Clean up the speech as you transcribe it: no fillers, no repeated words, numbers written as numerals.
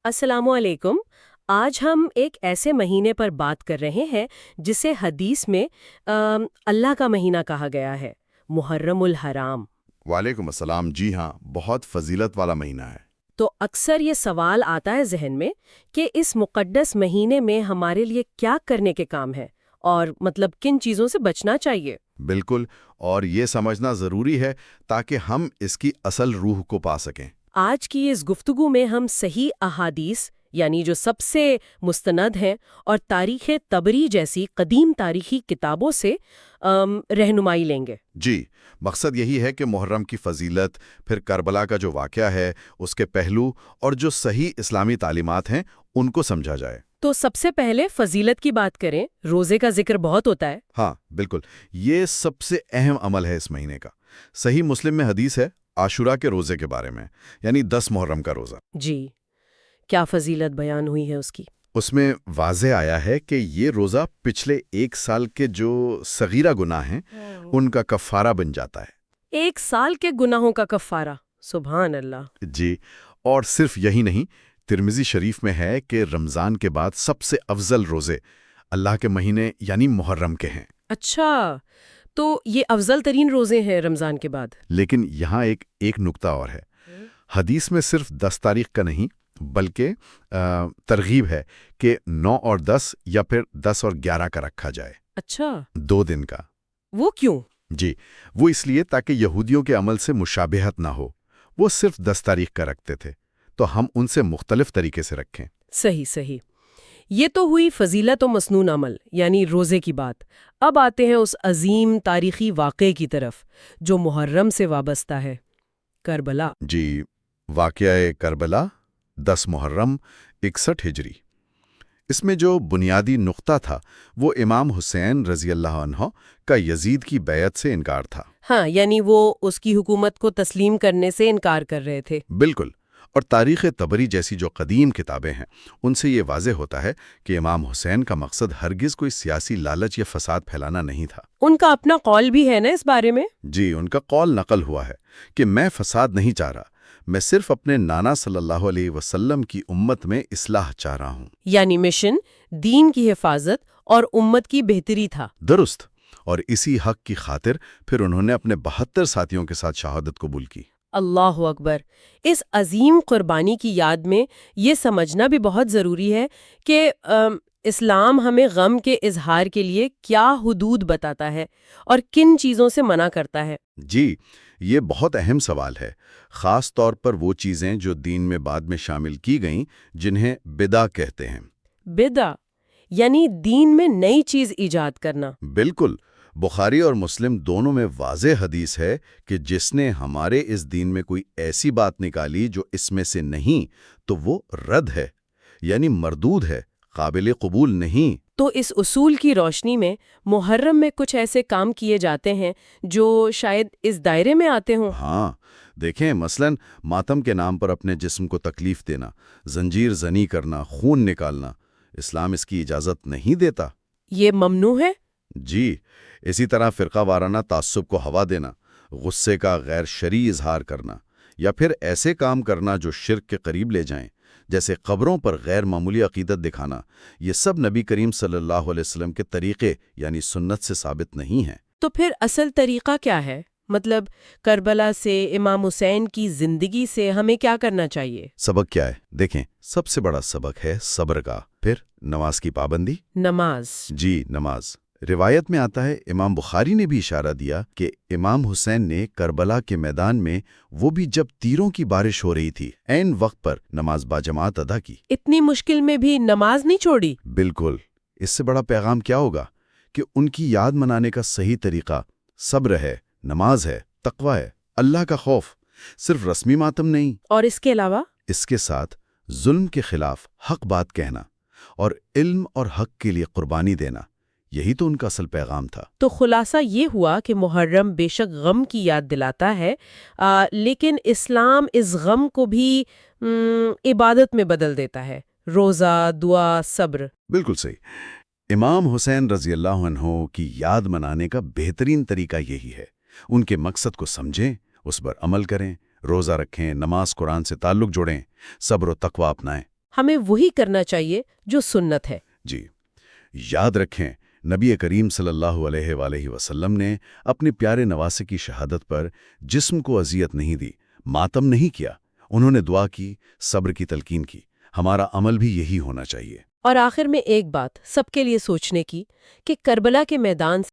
السلام علیکم۔ آج ہم ایک ایسے مہینے پر بات کر رہے ہیں جسے حدیث میں اللہ کا مہینہ کہا گیا ہے، محرم الحرام۔ وعلیکم السلام۔ جی ہاں، بہت فضیلت والا مہینہ ہے۔ تو اکثر یہ سوال آتا ہے ذہن میں کہ اس مقدس مہینے میں ہمارے لیے کیا کرنے کے کام ہے اور مطلب کن چیزوں سے بچنا چاہیے۔ بالکل، اور یہ سمجھنا ضروری ہے تاکہ ہم اس کی اصل روح کو پا سکیں۔ آج کی اس گفتگو میں ہم صحیح احادیث یعنی جو سب سے مستند ہیں اور تاریخ طبری جیسی قدیم تاریخی کتابوں سے رہنمائی لیں گے۔ جی، مقصد یہی ہے کہ محرم کی فضیلت، پھر کربلا کا جو واقعہ ہے اس کے پہلو اور جو صحیح اسلامی تعلیمات ہیں ان کو سمجھا جائے۔ تو سب سے پہلے فضیلت کی بات کریں، روزے کا ذکر بہت ہوتا ہے۔ ہاں بالکل، یہ سب سے اہم عمل ہے اس مہینے کا۔ صحیح مسلم میں حدیث ہے عاشورہ کے روزے کے بارے میں، یعنی 10 محرم کا روزہ۔ جی، کیا فضیلت بیان ہوئی ہے اس کی؟ اس میں واضح آیا ہے کہ یہ روزہ پچھلے 1 سال کے جو صغیرہ گناہ ہیں ان کا کفارہ بن جاتا ہے۔ 1 سال کے گناہوں کا کفارہ، سبحان اللہ۔ جی، اور صرف یہی نہیں، ترمذی شریف میں ہے کہ رمضان کے بعد سب سے افضل روزے اللہ کے مہینے یعنی محرم کے ہیں۔ اچھا، تو یہ افضل ترین روزے ہیں رمضان کے بعد۔ لیکن یہاں ایک نکتہ اور ہے۔ حدیث میں صرف 10 تاریخ کا نہیں بلکہ ترغیب ہے کہ 9 اور 10 یا پھر 10 اور 11 کا رکھا جائے۔ اچھا، 2 دن کا۔ وہ کیوں؟ جی، وہ اس لیے تاکہ یہودیوں کے عمل سے مشابہت نہ ہو۔ وہ صرف 10 تاریخ کا رکھتے تھے تو ہم ان سے مختلف طریقے سے رکھیں۔ صحیح صحیح۔ یہ تو ہوئی فضیلت و مسنون عمل یعنی روزے کی بات۔ اب آتے ہیں اس عظیم تاریخی واقعے کی طرف جو محرم سے وابستہ ہے، کربلا۔ جی، واقعہ کربلا 10 محرم 61 ہجری۔ اس میں جو بنیادی نقطہ تھا وہ امام حسین رضی اللہ عنہ کا یزید کی بیعت سے انکار تھا۔ ہاں، یعنی وہ اس کی حکومت کو تسلیم کرنے سے انکار کر رہے تھے۔ بالکل، اور تاریخ طبری جیسی جو قدیم کتابیں ہیں ان سے یہ واضح ہوتا ہے کہ امام حسین کا مقصد ہرگز کوئی سیاسی لالچ یا فساد پھیلانا نہیں تھا۔ ان کا اپنا قول بھی ہے نا اس بارے میں؟ جی، ان کا قول نقل ہوا ہے کہ میں فساد نہیں چاہ رہا، میں صرف اپنے نانا صلی اللہ علیہ وسلم کی امت میں اصلاح چاہ رہا ہوں۔ یعنی مشن دین کی حفاظت اور امت کی بہتری تھا۔ درست، اور اسی حق کی خاطر پھر انہوں نے اپنے 72 ساتھیوں کے ساتھ شہادت قبول کی۔ اللہ اکبر۔ اس عظیم قربانی کی یاد میں یہ سمجھنا بھی بہت ضروری ہے کہ اسلام ہمیں غم کے اظہار کے لیے کیا حدود بتاتا ہے اور کن چیزوں سے منع کرتا ہے۔ جی، یہ بہت اہم سوال ہے، خاص طور پر وہ چیزیں جو دین میں بعد میں شامل کی گئیں جنہیں بدع کہتے ہیں۔ بدع یعنی دین میں نئی چیز ایجاد کرنا۔ بالکل، بخاری اور مسلم دونوں میں واضح حدیث ہے کہ جس نے ہمارے اس دین میں کوئی ایسی بات نکالی جو اس میں سے نہیں تو وہ رد ہے، یعنی مردود ہے، قابل قبول نہیں۔ تو اس اصول کی روشنی میں محرم میں کچھ ایسے کام کیے جاتے ہیں جو شاید اس دائرے میں آتے ہوں۔ ہاں، دیکھیں مثلاً ماتم کے نام پر اپنے جسم کو تکلیف دینا، زنجیر زنی کرنا، خون نکالنا، اسلام اس کی اجازت نہیں دیتا۔ یہ ممنوع ہے؟ جی، اسی طرح فرقہ وارانہ تعصب کو ہوا دینا، غصے کا غیر شرعی اظہار کرنا، یا پھر ایسے کام کرنا جو شرک کے قریب لے جائیں، جیسے قبروں پر غیر معمولی عقیدت دکھانا، یہ سب نبی کریم صلی اللہ علیہ وسلم کے طریقے یعنی سنت سے ثابت نہیں ہیں۔ تو پھر اصل طریقہ کیا ہے؟ مطلب کربلا سے، امام حسین کی زندگی سے ہمیں کیا کرنا چاہیے؟ سبق کیا ہے؟ دیکھیں، سب سے بڑا سبق ہے صبر کا، پھر نماز کی پابندی۔ نماز۔ جی، نماز۔ روایت میں آتا ہے، امام بخاری نے بھی اشارہ دیا کہ امام حسین نے کربلا کے میدان میں، وہ بھی جب تیروں کی بارش ہو رہی تھی، عین وقت پر نماز باجماعت ادا کی۔ اتنی مشکل میں بھی نماز نہیں چھوڑی؟ بالکل۔ اس سے بڑا پیغام کیا ہوگا کہ ان کی یاد منانے کا صحیح طریقہ صبر ہے، نماز ہے، تقوی ہے، اللہ کا خوف، صرف رسمی ماتم نہیں۔ اور اس کے علاوہ؟ اس کے ساتھ ظلم کے خلاف حق بات کہنا اور علم اور حق کے لیے قربانی دینا، یہی تو ان کا اصل پیغام تھا۔ تو خلاصہ یہ ہوا کہ محرم بے شک غم کی یاد دلاتا ہے، لیکن اسلام اس غم کو بھی عبادت میں بدل دیتا ہے، روزہ، دعا، صبر۔ بالکل صحیح۔ امام حسین رضی اللہ عنہ کی یاد منانے کا بہترین طریقہ یہی ہے، ان کے مقصد کو سمجھیں، اس پر عمل کریں، روزہ رکھیں، نماز قرآن سے تعلق جوڑیں، صبر و تقوی اپنائیں۔ ہمیں وہی کرنا چاہیے جو سنت ہے۔ جی، یاد رکھیں نبی کریم صلی اللہ علیہ وآلہ وسلم نے اپنے پیارے نواسے کی شہادت پر جسم کو اذیت نہیں دی، ماتم نہیں کیا۔ انہوں نے دعا کی، صبر کی تلقین کی۔ ہمارا عمل بھی یہی ہونا چاہیے۔ اور آخر میں ایک بات سب کے لیے سوچنے کی کہ کربلا کے میدان